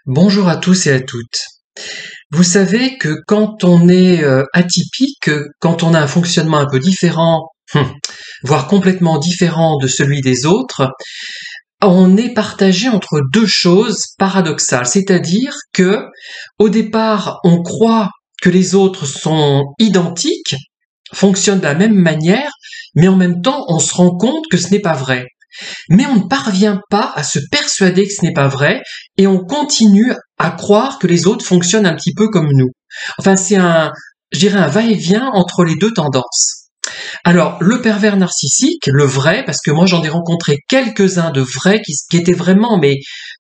Bonjour à tous et à toutes. Vous savez que quand on est atypique, quand on a un fonctionnement un peu différent, voire complètement différent de celui des autres, on est partagé entre deux choses paradoxales. C'est-à-dire que, au départ, on croit que les autres sont identiques, fonctionnent de la même manière, mais en même temps, on se rend compte que ce n'est pas vrai. Mais on ne parvient pas à se persuader que ce n'est pas vrai et on continue à croire que les autres fonctionnent un petit peu comme nous. Enfin, c'est je dirais un va-et-vient entre les deux tendances. Alors, le pervers narcissique, le vrai, parce que moi j'en ai rencontré quelques-uns de vrais qui étaient vraiment mais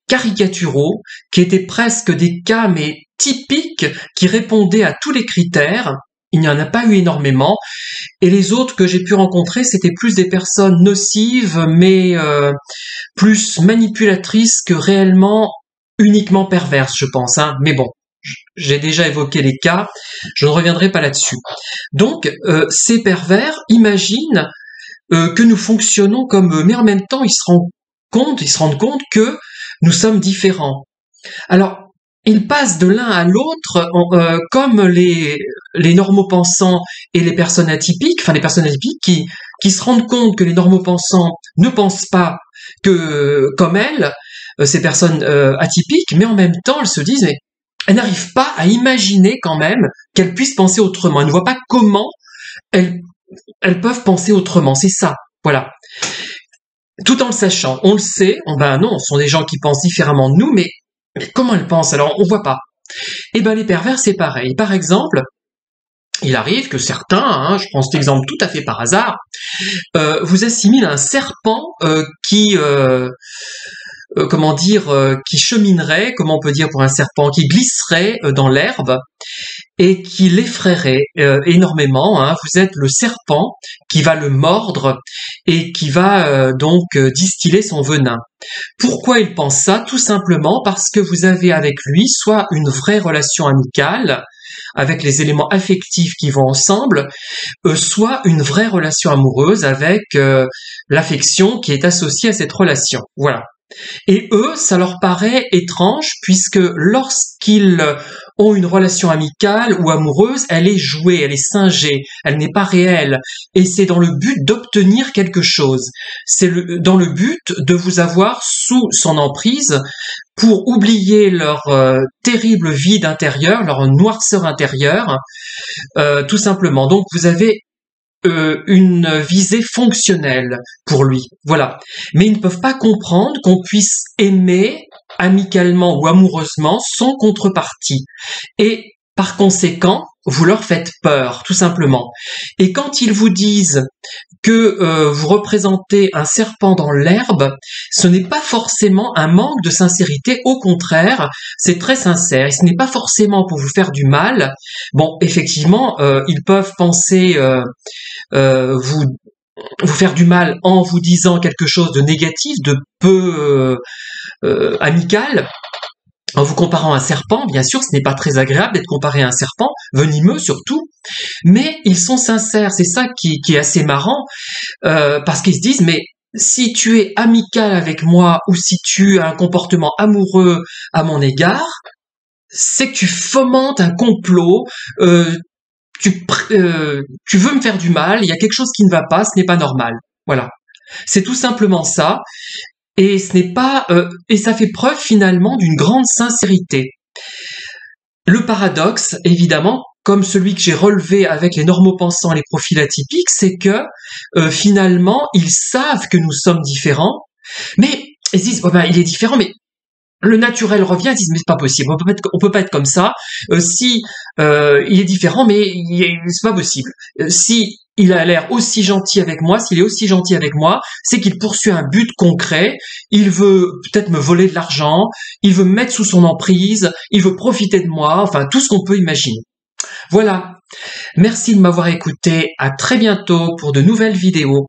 caricaturaux, qui étaient presque des cas mais typiques, qui répondaient à tous les critères. Il n'y en a pas eu énormément. Et les autres que j'ai pu rencontrer, c'était plus des personnes nocives, mais plus manipulatrices que réellement uniquement perverses, je pense. Mais bon, j'ai déjà évoqué les cas, je ne reviendrai pas là-dessus. Donc, ces pervers imaginent que nous fonctionnons comme eux, mais en même temps, ils se rendent compte que nous sommes différents. Alors, ils passent de l'un à l'autre comme les normaux pensants et les personnes atypiques, enfin les personnes atypiques qui se rendent compte que les normaux pensants ne pensent pas que comme elles, ces personnes atypiques, mais en même temps elles se disent mais elles n'arrivent pas à imaginer quand même qu'elles puissent penser autrement. Elles ne voient pas comment elles peuvent penser autrement. C'est ça, voilà. Tout en le sachant, on le sait, non, ce sont des gens qui pensent différemment de nous, mais comment elles pensent? Alors, on voit pas. Eh ben, les pervers, c'est pareil. Par exemple, il arrive que certains, je prends cet exemple tout à fait par hasard, vous assimilent un serpent qui cheminerait, comment on peut dire pour un serpent, qui glisserait dans l'herbe et qui l'effraierait énormément. Vous êtes le serpent qui va le mordre et qui va donc distiller son venin. Pourquoi il pense ça? Tout simplement parce que vous avez avec lui soit une vraie relation amicale, avec les éléments affectifs qui vont ensemble, soit une vraie relation amoureuse avec l'affection qui est associée à cette relation. Voilà. Et eux, ça leur paraît étrange puisque lorsqu'ils ont une relation amicale ou amoureuse, elle est jouée, elle est singée, elle n'est pas réelle. Et c'est dans le but d'obtenir quelque chose. C'est dans le but de vous avoir sous son emprise pour oublier leur terrible vide intérieur, leur noirceur intérieure, tout simplement. Donc vous avez une visée fonctionnelle pour lui, voilà. Mais ils ne peuvent pas comprendre qu'on puisse aimer amicalement ou amoureusement sans contrepartie. Et par conséquent, vous leur faites peur, tout simplement. Et quand ils vous disent que vous représentez un serpent dans l'herbe, ce n'est pas forcément un manque de sincérité, au contraire, c'est très sincère, et ce n'est pas forcément pour vous faire du mal. Bon, effectivement, ils peuvent penser vous faire du mal en vous disant quelque chose de négatif, de peu amical, en vous comparant à un serpent. Bien sûr, ce n'est pas très agréable d'être comparé à un serpent, venimeux surtout, mais ils sont sincères. C'est ça qui est assez marrant, parce qu'ils se disent, mais si tu es amical avec moi ou si tu as un comportement amoureux à mon égard, c'est que tu fomentes un complot, tu veux me faire du mal, il y a quelque chose qui ne va pas, ce n'est pas normal. Voilà. C'est tout simplement ça. Et ce n'est pas, et ça fait preuve finalement d'une grande sincérité. Le paradoxe, évidemment, comme celui que j'ai relevé avec les normaux pensants, les profils atypiques, c'est que finalement, ils savent que nous sommes différents, mais ils se disent, il est différent, mais le naturel revient, ils disent mais c'est pas possible, on peut pas être comme ça. Si il est différent, mais c'est pas possible. Si il a l'air aussi gentil avec moi, s'il est aussi gentil avec moi, c'est qu'il poursuit un but concret. Il veut peut-être me voler de l'argent, il veut me mettre sous son emprise, il veut profiter de moi, enfin tout ce qu'on peut imaginer. Voilà. Merci de m'avoir écouté. À très bientôt pour de nouvelles vidéos.